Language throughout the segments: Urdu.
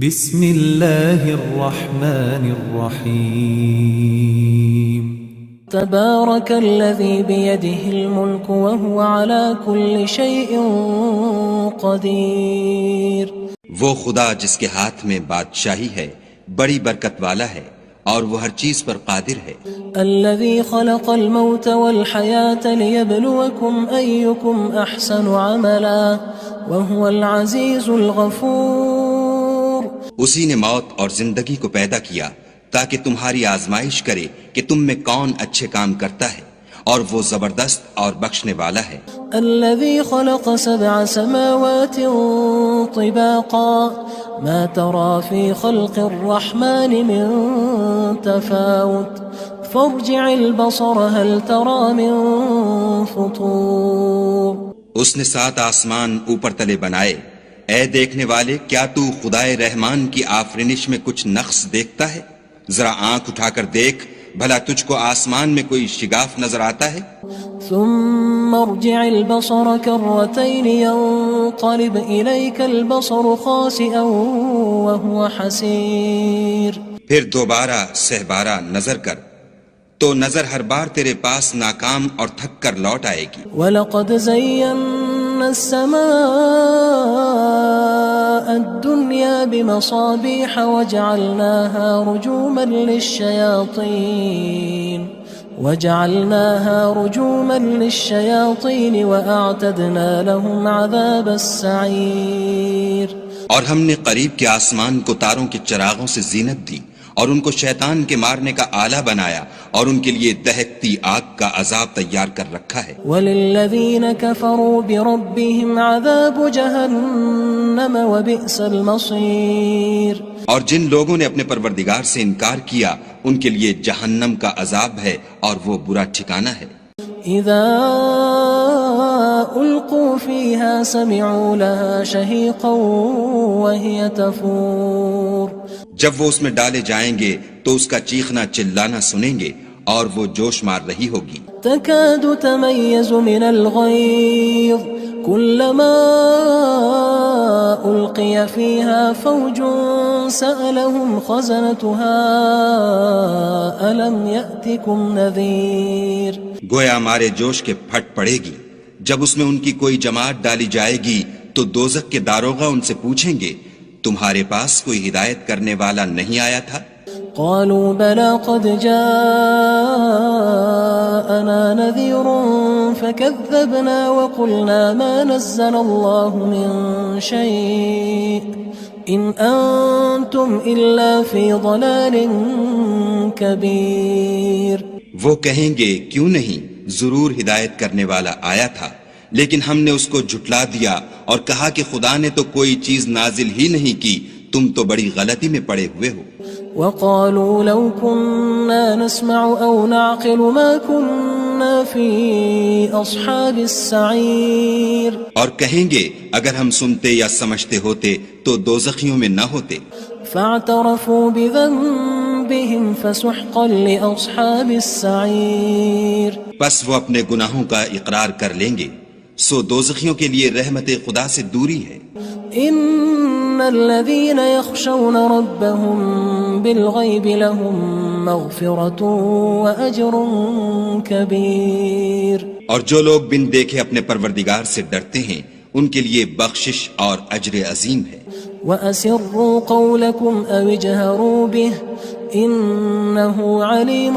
بسم اللہ الرحمن الرحیم تبارک الذی بیدہ الملک وہو علی کل شیء قدیر۔ وہ خدا جس کے ہاتھ میں بادشاہی ہے بڑی برکت والا ہے اور وہ ہر چیز پر قادر ہے۔ الذی خلق الموت والحیاة لیبلوکم ایکم احسن عملا وہو العزیز الغفور۔ اسی نے موت اور زندگی کو پیدا کیا تاکہ تمہاری آزمائش کرے کہ تم میں کون اچھے کام کرتا ہے، اور وہ زبردست اور بخشنے والا ہے۔ الذي خلق 7 سماوات طباقا ما ترى في خلق الرحمن من تفاوت فارجع البصر هل ترى من فطور۔ اس نے 7 آسمان اوپر تلے بنائے، اے دیکھنے والے کیا تو خدائے رحمان کی آفرینش میں کچھ نقص دیکھتا ہے؟ ذرا آنکھ اٹھا کر دیکھ، بھلا تجھ کو آسمان میں کوئی شگاف نظر آتا ہے؟ ثم ارجع البصر كرتين ينقلب إليك البصر خاسئا وهو حسير۔ پھر دوبارہ سہبارہ نظر کر تو نظر ہر بار تیرے پاس ناکام اور تھک کر لوٹ آئے گی۔ وَلَقَدْ زَيَّنَّا السَّمَاءَ الدُّنْيَا بِمَصَابِيحَ وَجَعَلْنَاهَا رُجُومًا لِلشَّيَاطِينِ وَأَعْتَدْنَا لَهُمْ عَذَابَ السَّعِيرِ۔ اور ہم نے قریب کے آسمان کو تاروں کے چراغوں سے زینت دی اور ان کو شیطان کے مارنے کا آلہ بنایا، اور ان کے لیے دہکتی آگ کا عذاب تیار کر رکھا ہے۔ وَلِلَّذِينَ كَفَرُوا بِرَبِّهِمْ عَذَابُ جَهَنَّمَ وَبِئْسَ الْمَصِيرُ۔ اور جن لوگوں نے اپنے پروردگار سے انکار کیا ان کے لیے جہنم کا عذاب ہے اور وہ برا ٹھکانہ ہے۔ اذا القوا فيها سمعوا لها شهيقا وهي تفور۔ جب وہ اس میں ڈالے جائیں گے تو اس کا چیخنا چلانا سنیں گے اور وہ جوش مار رہی ہوگی۔ تكاد تميز من الغيظ كلما ألقي فيها فوج سألهم خزنتها ألم يأتكم نذير۔ گویا مارے جوش کے پھٹ پڑے گی جب اس میں ان کی کوئی جماعت ڈالی جائے گی تو دوزخ کے داروغہ ان سے پوچھیں گے تمہارے پاس کوئی ہدایت کرنے والا نہیں آیا تھا؟ قالوا بلى قد جاءنا نذير فكذبنا وقلنا ما نزل الله من شيء إن أنتم إلا في ضلال كبير۔ وہ کہیں گے کیوں نہیں، ضرور ہدایت کرنے والا آیا تھا، لیکن ہم نے اس کو جھٹلا دیا اور کہا کہ خدا نے تو کوئی چیز نازل ہی نہیں کی، تم تو بڑی غلطی میں پڑے ہوئے ہو۔ وقالوا لو كنا نسمع أو نعقل ما كنا في أصحاب السعير۔ اور کہیں گے اگر ہم سنتے یا سمجھتے ہوتے تو دوزخیوں میں نہ ہوتے۔ فاعترفوا بذنبهم فسحقا لأصحاب السعير۔ پس وہ اپنے گناہوں کا اقرار کر لیں گے، سو دوزخیوں کے لیے رحمت خدا سے دوری ہے۔ ان الذين يخشون ربهم بالغيب لهم مغفرة واجر كبير۔ اور جو لوگ بن دیکھے اپنے پروردگار سے ڈرتے ہیں ان کے لیے بخشش اور اجر عظیم ہے۔ وَأَسِرُّوا قَوْلَكُمْ أَوِ اجْهَرُوا بِهِ إِنَّهُ عَلِيمٌ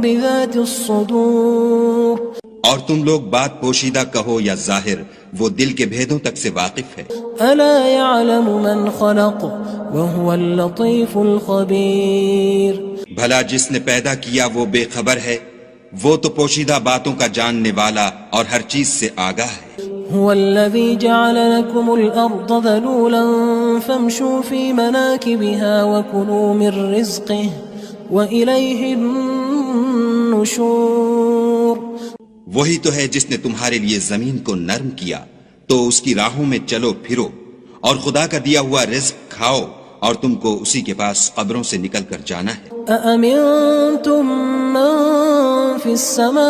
بِذَاتِ الصُّدُورِ۔ اور تم لوگ بات پوشیدہ کہو یا ظاہر، وہ دل کے بھیدوں تک سے واقف ہے۔ أَلَا يَعْلَمُ مَنْ خَلَقَ وَهُوَ اللَّطِيفُ الْخَبِيرُ۔ بھلا جس نے پیدا کیا وہ بے خبر ہے، وہ تو پوشیدہ باتوں کا جاننے والا اور ہر چیز سے آگاہ ہے۔ هو الذي جعل لكم الأرض ذلولا فامشوا في مناكبها وكلوا من رزقه وإليه النشور۔ وہی تو ہے جس نے تمہارے لیے زمین کو نرم کیا تو اس کی راہوں میں چلو پھرو، اور خدا کا دیا ہوا رزق کھاؤ، اور تم کو اسی کے پاس قبروں سے نکل کر جانا ہے۔ أأمنتم من في السماء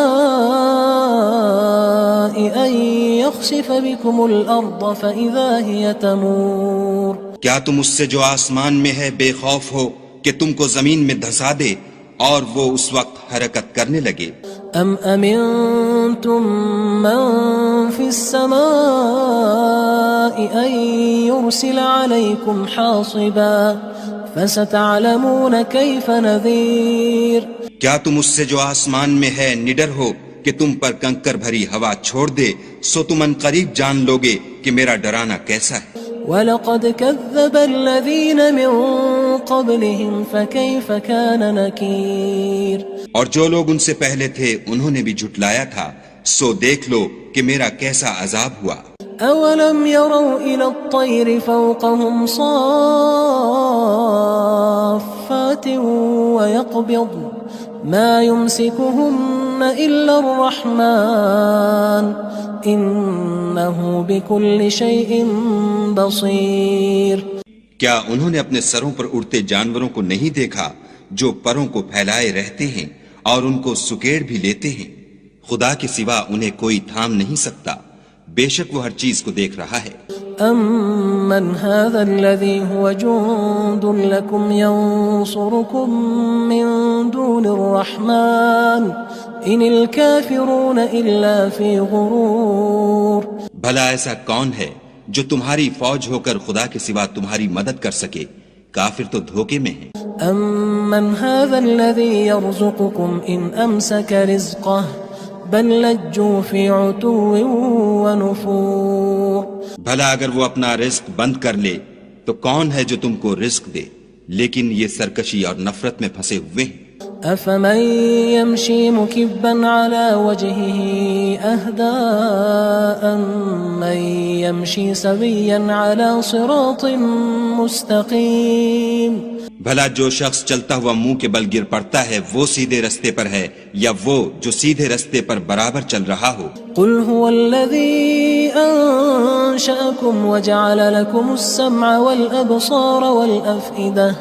أن يخسف بكم الأرض فإذا هي تمور۔ کیا تم اس سے جو آسمان میں ہے بے خوف ہو کہ تم کو زمین میں دھسا دے اور وہ اس وقت حرکت کرنے لگے؟ ام امنتم من في السماء ان يرسل عليكم حاصبا فستعلمون كيف نذير کیا تم اس سے جو آسمان میں ہے نڈر ہو کہ تم پر کنکر بھری ہوا چھوڑ دے، سو تم ان قریب جان لوگے کہ میرا ڈرانا کیسا ہے۔ وَلَقَدْ كَذَّبَ الَّذِينَ مِن قَبْلِهِمْ فَكَيْفَ كَانَ نَكِيرٌ اور جو لوگ ان سے پہلے تھے انہوں نے بھی جھٹلایا تھا، سو دیکھ لو کہ میرا کیسا عذاب ہوا۔ أَوَلَمْ يَرَوْا إِلَى الطَّيْرِ فَوْقَهُمْ صَافَّاتٍ وَيَقْبِضْنَ مَا يُمْسِكُهُنَّ إِلَّا الرَّحْمَنُ إِنَّهُ بِكُلِّ شَيْءٍ بَصِيرٌ کیا انہوں نے اپنے سروں پر اڑتے جانوروں کو نہیں دیکھا جو پروں کو پھیلائے رہتے ہیں اور ان کو سکیڑ بھی لیتے ہیں؟ خدا کے سوا انہیں کوئی تھام نہیں سکتا، بے شک وہ ہر چیز کو دیکھ رہا ہے۔ أَمَّنْ هَذَا الَّذِي هُوَ جُندٌ لَكُمْ يَنصُرُكُم مِّن دُونِ الرَّحْمَنِ إِنِ الْكَافِرُونَ إِلَّا فِي غُرُورٍ بھلا ایسا کون ہے جو تمہاری فوج ہو کر خدا کے سوا تمہاری مدد کر سکے؟ کافر تو دھوکے میں ہیں۔ أَمَّنْ هَذَا الَّذِي يَرْزُقُكُمْ إِنْ أَمْسَكَ رِزْقَهُ بَلْ لَجُّوا فِي عُتُوٍّ وَنُفُورٍ بھلا اگر وہ اپنا رزق بند کر لے تو کون ہے جو تم کو رزق دے؟ لیکن یہ سرکشی اور نفرت میں پھنسے ہوئے ہیں۔ أَفَمَن يَمْشِي مُكِبًّا عَلَى وَجْهِهِ أَهْدَىٰ أَمَّن يَمْشِي سَوِيًّا عَلَى صِرَاطٍ مُّسْتَقِيمٍ بھلا جو شخص چلتا ہوا منہ کے بل گر پڑتا ہے وہ سیدھے رستے پر ہے یا وہ جو سیدھے رستے پر برابر چل رہا ہو؟ قُلْ هُوَ الَّذِي أَنشَأَكُمْ وَجَعَلَ لَكُمُ السَّمْعَ وَالْأَبْصَارَ وَالْأَفْئِدَةَ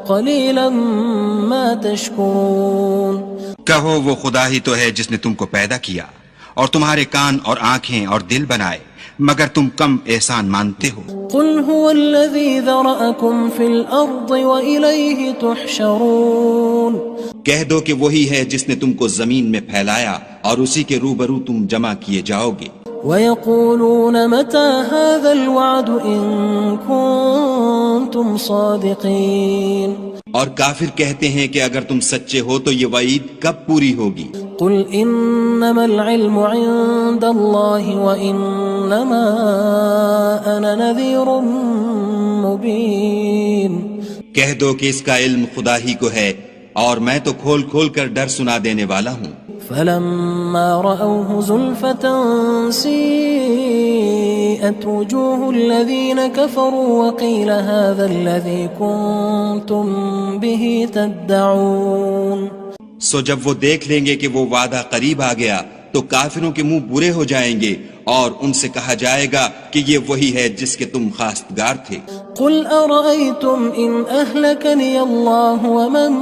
قَلِيلًا مَا تَشْكُرُونَ کہو وہ خدا ہی تو ہے جس نے تم کو پیدا کیا اور تمہارے کان اور آنکھیں اور دل بنائے، مگر تم کم احسان مانتے ہو۔ قُلْ هُوَ الَّذِي ذَرَأَكُمْ فِي الْأَرْضِ وَإِلَيْهِ تُحْشَرُونَ کہہ دو کہ وہی ہے جس نے تم کو زمین میں پھیلایا اور اسی کے روبرو تم جمع کیے جاؤ گے۔ وَيَقُولُونَ مَتَى هَذَا الْوَعْدُ إِن كُنتُمْ صَادِقِينَ اور کافر کہتے ہیں کہ اگر تم سچے ہو تو یہ وعید کب پوری ہوگی؟ قُلْ إِنَّمَا الْعِلْمُ عِندَ اللَّهِ وَإِنَّمَا أَنَا نَذِيرٌ مُّبِينٌ کہہ دو کہ اس کا علم خدا ہی کو ہے اور میں تو کھول کھول کر ڈر سنا دینے والا ہوں۔ فَلَمَّا رَأَوْهُ زُلْفَةً سِيئَتْ وُجُوهُ الَّذِينَ كَفَرُوا وَقِيلَ هَذَا الَّذِي كُنتُم بِهِ تَدَّعُونَ سو جب وہ دیکھ لیں گے کہ وہ وعدہ قریب آ گیا تو کافروں کے منہ برے ہو جائیں گے اور ان سے کہا جائے گا کہ یہ وہی ہے جس کے تم خواستگار تھے۔ قُلْ أَرَأَيْتُمْ إِنْ أَهْلَكَنِيَ اللَّهُ وَمَن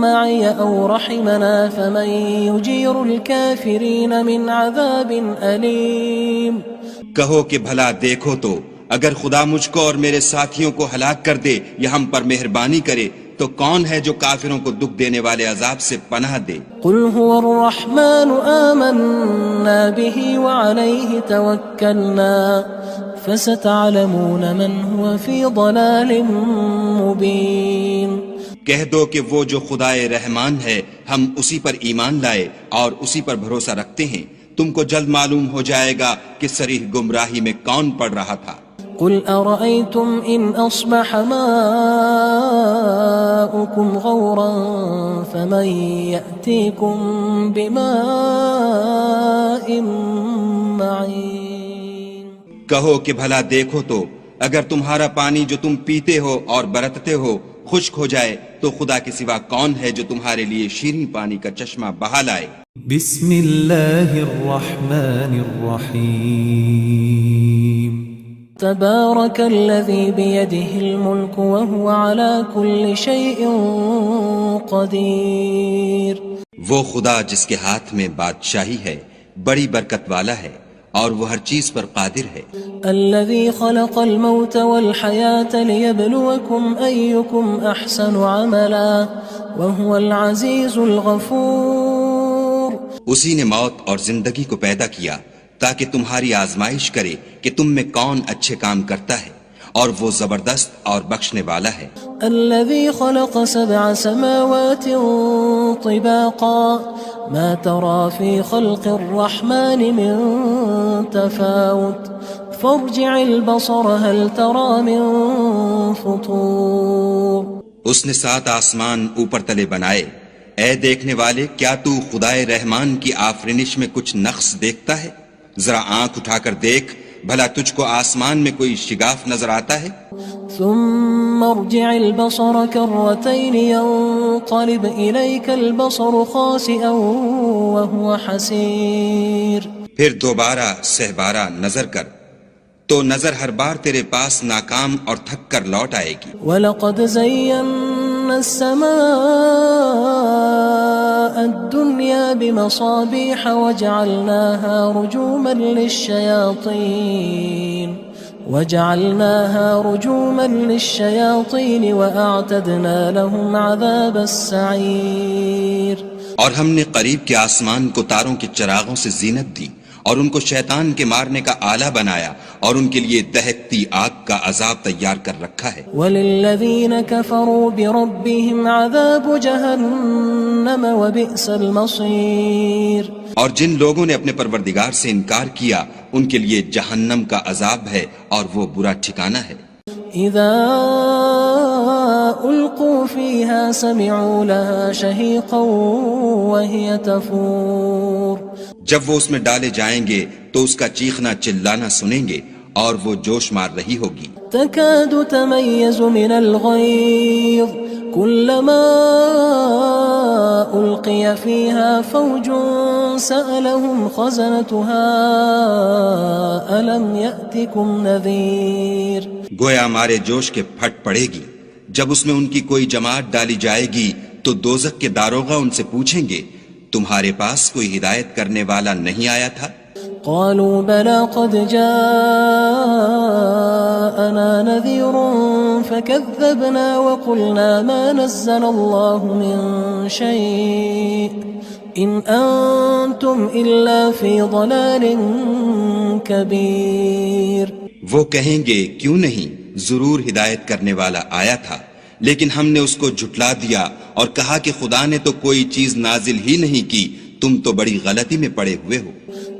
مَّعِيَ أَوْ رَحِمَنَا فَمَن يُجِيرُ الْكَافِرِينَ مِنْ عَذَابٍ أَلِيمٍ کہو کہ بھلا دیکھو تو اگر خدا مجھ کو اور میرے ساتھیوں کو ہلاک کر دے یا ہم پر مہربانی کرے تو کون ہے جو کافروں کو دکھ دینے والے عذاب سے پناہ دے؟ قُلْ هُوَ الرَّحْمَنُ آمَنَّا بِهِ وَعَلَيْهِ تَوَكَّلْنَا فَسَتَعْلَمُونَ مَنْ هُوَ فِي ضَلَالٍ مُّبِينٍ کہہ دو کہ وہ جو خدائے رحمان ہے ہم اسی پر ایمان لائے اور اسی پر بھروسہ رکھتے ہیں، تم کو جلد معلوم ہو جائے گا کہ صریح گمراہی میں کون پڑ رہا تھا۔ قُلْ أَرَأَيْتُمْ إِنْ أَصْبَحَ مَاؤُكُمْ غَوْرًا فَمَن يَأْتِيكُم بِمَاءٍ مَّعِينٍ کہو کہ بھلا دیکھو تو اگر تمہارا پانی جو تم پیتے ہو اور برتتے ہو خشک ہو جائے تو خدا کے سوا کون ہے جو تمہارے لیے شیریں پانی کا چشمہ بہا لائے؟ بسم اللہ الرحمن الرحیم تبارك الذي بيده الملك وهو على كل شيء قدير وہ خدا جس کے ہاتھ میں بادشاہی ہے بڑی برکت والا ہے اور وہ ہر چیز پر قادر ہے. الذي خلق الموت والحياة ليبلوكم أيكم أحسن عملا وهو العزيز الغفور. اسی نے موت اور زندگی کو پیدا کیا تاکہ تمہاری آزمائش کرے کہ تم میں کون اچھے کام کرتا ہے، اور وہ زبردست اور بخشنے والا ہے. الذي خلق 7 سماوات طباقا ما ترى في خلق الرحمن من تفاوت فارجع البصر هل ترى من فطور. اس نے 7 آسمان اوپر تلے بنائے. اے دیکھنے والے، کیا تو خدائے رحمان کی آفرینش میں کچھ نقص دیکھتا ہے؟ ذرا آنکھ اٹھا کر دیکھ، بھلا تجھ کو آسمان میں کوئی شگاف نظر آتا ہے؟ ثم ارجع البصر كرتين ينقلب إليك البصر خاسئا وهو حسير. پھر دوبارہ سہبارہ نظر کر تو نظر ہر بار تیرے پاس ناکام اور تھک کر لوٹ آئے گی. وَلَقَدْ زَيَّنَّا السَّمَاءَ الدُّنْيَا بِمَصَابِيحَ وَجَعَلْنَاهَا رُجُومًا لِلشَّيَاطِينِ وَأَعْتَدْنَا لَهُمْ عَذَابَ السَّعِيرِ. اور ہم نے قریب کے آسمان کو تاروں کے چراغوں سے زینت دی اور ان کو شیطان کے مارنے کا آلہ بنایا اور ان کے لیے دہکتی آگ کا عذاب تیار کر رکھا ہے. وَلِلَّذِينَ كَفَرُوا بِرَبِّهِمْ عَذَابُ جَهَنَّمَ وَبِئْسَ الْمَصِيرُ. اور جن لوگوں نے اپنے پروردگار سے انکار کیا ان کے لیے جہنم کا عذاب ہے اور وہ برا ٹھکانہ ہے. اذا القوا فيها سمعوا لها شهيقا وهي تفور. جب وہ اس میں ڈالے جائیں گے تو اس کا چیخنا چلانا سنیں گے اور وہ جوش مار رہی ہوگی. تكاد تميز من الغيظ كلما ألقي فيها فوج سألهم خزنتها ألم يأتكم نذير. گویا مارے جوش کے پھٹ پڑے گی. جب اس میں ان کی کوئی جماعت ڈالی جائے گی تو دوزخ کے داروغہ ان سے پوچھیں گے تمہارے پاس کوئی ہدایت کرنے والا نہیں آیا تھا؟ قالوا بلى قد جاءنا نذير فكذبنا وقلنا ما نزل الله من شيء إن أنتم إلا في ضلال كبير. وہ کہیں گے کیوں نہیں، ضرور ہدایت کرنے والا آیا تھا، لیکن ہم نے اس کو جھٹلا دیا اور کہا کہ خدا نے تو کوئی چیز نازل ہی نہیں کی، تم تو بڑی غلطی میں پڑے ہوئے ہو.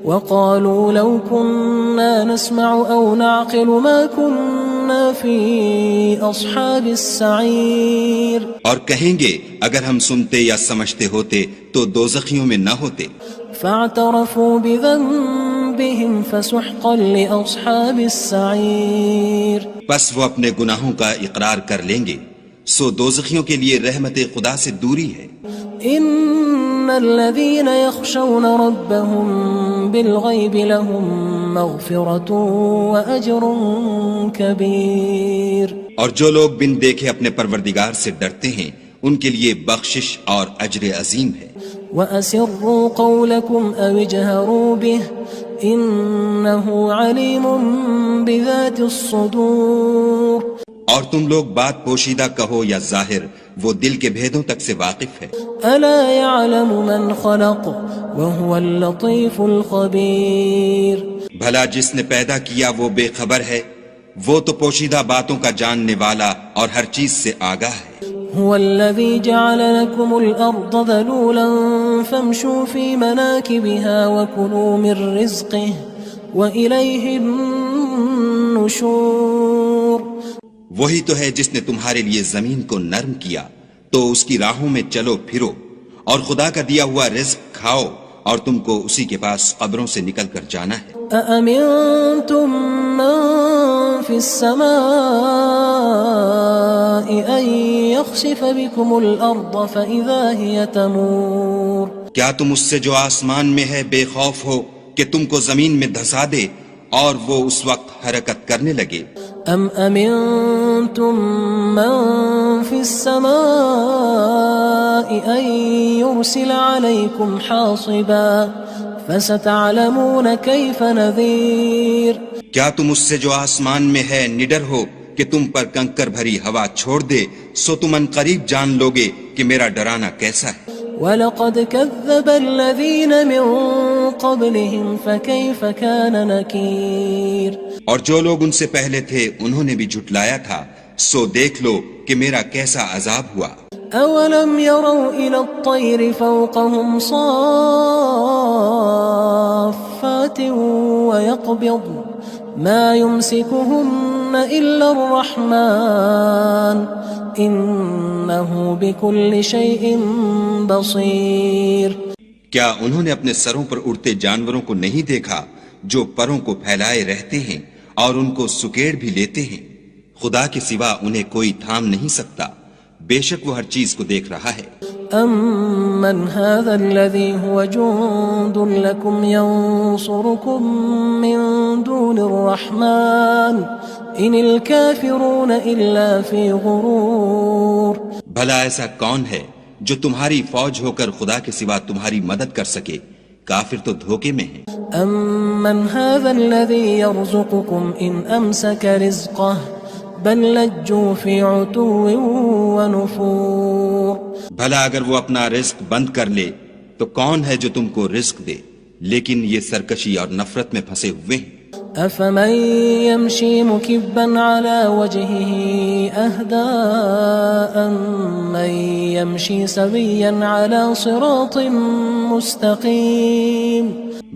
وقالوا لو كنا نسمع أو نعقل ما كنا في أصحاب السعير. اور کہیں گے اگر ہم سنتے یا سمجھتے ہوتے تو دوزخیوں میں نہ ہوتے. فاعترفوا بذنبهم فسحقا لأصحاب السعير. پس وہ اپنے گناہوں کا اقرار کر لیں گے، سو دوزخیوں کے لیے رحمت خدا سے دوری ہے. ان الذين يخشون ربهم بالغيب لهم مغفرة واجر كبير. اور جو لوگ بن دیکھے اپنے پروردگار سے ڈرتے ہیں ان کے لیے بخشش اور اجر عظیم ہے. وَأَسِرُّوا قَوْلَكُمْ أَوِ اجْهَرُوا بِهِ إِنَّهُ عَلِيمٌ بِذَاتِ الصُّدُورِ. اور تم لوگ بات پوشیدہ کہو یا ظاہر، وہ دل کے بھیدوں تک سے واقف ہے. أَلَا يَعْلَمُ مَنْ خَلَقَ وَهُوَ اللَّطِيفُ الْخَبِيرُ. بھلا جس نے پیدا کیا وہ بے خبر ہے، وہ تو پوشیدہ باتوں کا جاننے والا اور ہر چیز سے آگاہ ہے. هو الذي جعل لكم الأرض ذلولا فامشوا في مناكبها وكلوا من رزقه وإليه النشور. وہی تو ہے جس نے تمہارے لیے زمین کو نرم کیا تو اس کی راہوں میں چلو پھرو اور خدا کا دیا ہوا رزق کھاؤ اور تم کو اسی کے پاس قبروں سے نکل کر جانا ہے. أأمنتم من في السماء أن يخسف بكم الأرض فإذا هي تمور. کیا تم اس سے جو آسمان میں ہے بے خوف ہو کہ تم کو زمین میں دھسا دے اور وہ اس وقت حرکت کرنے لگے؟ ام امنتم من في السماء ان يرسل عليكم حاصبا فستعلمون كيف نذير کیا تم اس سے جو آسمان میں ہے نڈر ہو کہ تم پر کنکر بھری ہوا چھوڑ دے، سو تم ان قریب جان لوگے کہ میرا ڈرانا کیسا ہے۔ وَلَقَدْ كَذَّبَ الَّذِينَ مِن قَبْلِهِمْ فَكَيْفَ كَانَ نَكِيرٌ اور جو لوگ ان سے پہلے تھے انہوں نے بھی جھٹلایا تھا، سو دیکھ لو کہ میرا کیسا عذاب ہوا۔ أَوَلَمْ يَرَوْا إِلَى الطَّيْرِ فَوْقَهُمْ صَافَّاتٍ وَيَقْبِضْنَ مَا يُمْسِكُهُنَّ إِلَّا الرَّحْمَنُ إِنَّهُ بِكُلِّ شَيْءٍ بَصِيرٌ کیا انہوں نے اپنے سروں پر اڑتے جانوروں کو نہیں دیکھا جو پروں کو پھیلائے رہتے ہیں اور ان کو سکیڑ بھی لیتے ہیں؟ خدا کے سوا انہیں کوئی تھام نہیں سکتا، بے شک وہ ہر چیز کو دیکھ رہا ہے۔ أَمَّنْ هَذَا الَّذِي هُوَ جُندٌ لَكُمْ يَنصُرُكُم مِّن دُونِ الرَّحْمَنِ إِنِ الْكَافِرُونَ إِلَّا فِي غُرُورٍ بھلا ایسا کون ہے جو تمہاری فوج ہو کر خدا کے سوا تمہاری مدد کر سکے؟ کافر تو دھوکے میں ہیں۔ أَمَّنْ هَذَا الَّذِي يَرْزُقُكُمْ إِنْ أَمْسَكَ رِزْقَهُ بَل لَجُّوا فِي عُتُوٍّ وَنُفُورٍ بھلا اگر وہ اپنا رزق بند کر لے تو کون ہے جو تم کو رزق دے؟ لیکن یہ سرکشی اور نفرت میں پھنسے ہوئے ہیں۔ أَفَمَن يَمْشِي مُكِبًّا عَلَى وَجْهِهِ أَهْدَىٰ أَمَّن يَمْشِي سَوِيًّا عَلَى صِرَاطٍ مُّسْتَقِيمٍ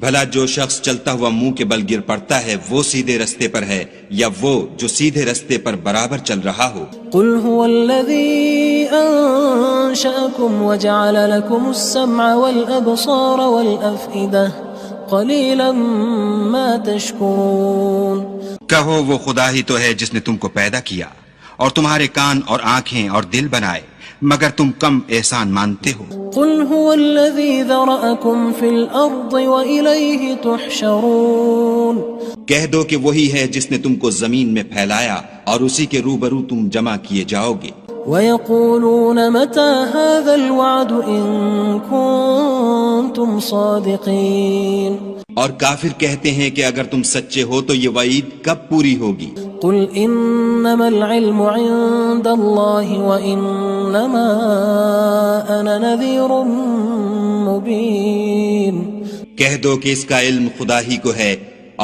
بھلا جو شخص چلتا ہوا منہ کے بل گر پڑتا ہے وہ سیدھے رستے پر ہے یا وہ جو سیدھے رستے پر برابر چل رہا ہو؟ قُلْ هُوَ الَّذِي أَنشَأَكُمْ وَجَعَلَ لَكُمُ السَّمْعَ وَالْأَبْصَارَ وَالْأَفْئِدَةَ قَلِيلًا مَا تَشْكُرُونَ کہو وہ خدا ہی تو ہے جس نے تم کو پیدا کیا اور تمہارے کان اور آنکھیں اور دل بنائے، مگر تم کم احسان مانتے ہو۔ قُلْ هُوَ الَّذِي ذَرَأَكُمْ فِي الْأَرْضِ وَإِلَيْهِ تُحْشَرُونَ کہہ دو کہ وہی ہے جس نے تم کو زمین میں پھیلایا اور اسی کے روبرو تم جمع کیے جاؤ گے۔ وَيَقُولُونَ مَتَى هَذَا الْوَعْدُ إِن كُنتُمْ صَادِقِينَ اور کافر کہتے ہیں کہ اگر تم سچے ہو تو یہ وعید کب پوری ہوگی؟ قُلْ إِنَّمَا الْعِلْمُ عِندَ اللَّهِ وَإِنَّمَا أَنَا نَذِيرٌ مُّبِينٌ کہہ دو کہ اس کا علم خدا ہی کو ہے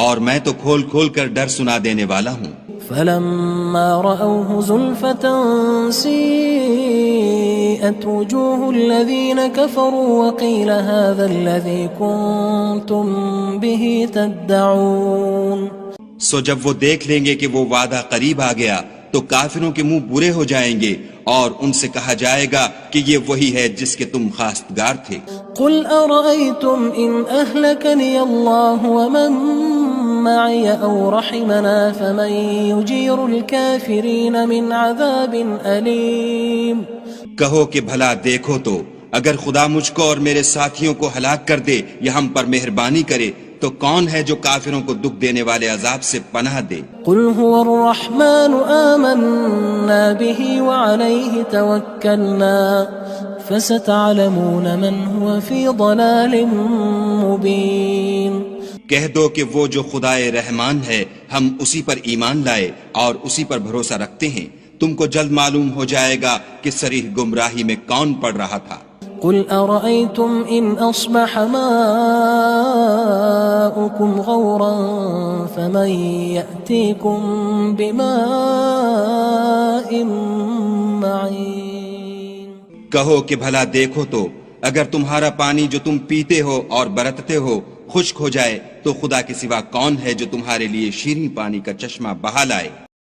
اور میں تو کھول کھول کر ڈر سنا دینے والا ہوں۔ فَلَمَّا رَأَوْهُ زُلْفَةً سِيئَتْ وُجُوهُ الَّذِينَ كَفَرُوا وَقِيلَ هَذَا الَّذِي كُنتُم بِهِ تَدَّعُونَ سو جب وہ دیکھ لیں گے کہ وہ وعدہ قریب آ گیا تو کافروں کے منہ برے ہو جائیں گے اور ان سے کہا جائے گا کہ یہ وہی ہے جس کے تم خواستگار تھے۔ قُلْ أَرَأَيْتُمْ إِنْ أَهْلَكَنِيَ اللَّهُ وَمَن مَّعِيَ أَوْ رَحِمَنَا فَمَن يُجِيرُ الْكَافِرِينَ مِنْ عَذَابٍ أَلِيمٍ کہو کہ بھلا دیکھو تو اگر خدا مجھ کو اور میرے ساتھیوں کو ہلاک کر دے یا ہم پر مہربانی کرے تو کون ہے جو کافروں کو دکھ دینے والے عذاب سے پناہ دے؟ قُلْ هُوَ الرَّحْمَنُ آمَنَّا بِهِ وَعَلَيْهِ تَوَكَّلْنَا فَسَتَعْلَمُونَ مَنْ هُوَ فِي ضَلَالٍ مُّبِينٍ کہہ دو کہ وہ جو خدائے رحمان ہے ہم اسی پر ایمان لائے اور اسی پر بھروسہ رکھتے ہیں، تم کو جلد معلوم ہو جائے گا کہ صریح گمراہی میں کون پڑ رہا تھا۔ قُلْ أَرَأَيْتُمْ إِنْ أَصْبَحَ مَاؤُكُمْ غَوْرًا فَمَن يَأْتِيكُم بِمَاءٍ مَّعِينٍ کہو کہ بھلا دیکھو تو اگر تمہارا پانی جو تم پیتے ہو اور برتتے ہو خشک ہو جائے تو خدا کے سوا کون ہے جو تمہارے لیے شیریں پانی کا چشمہ بہا لائے؟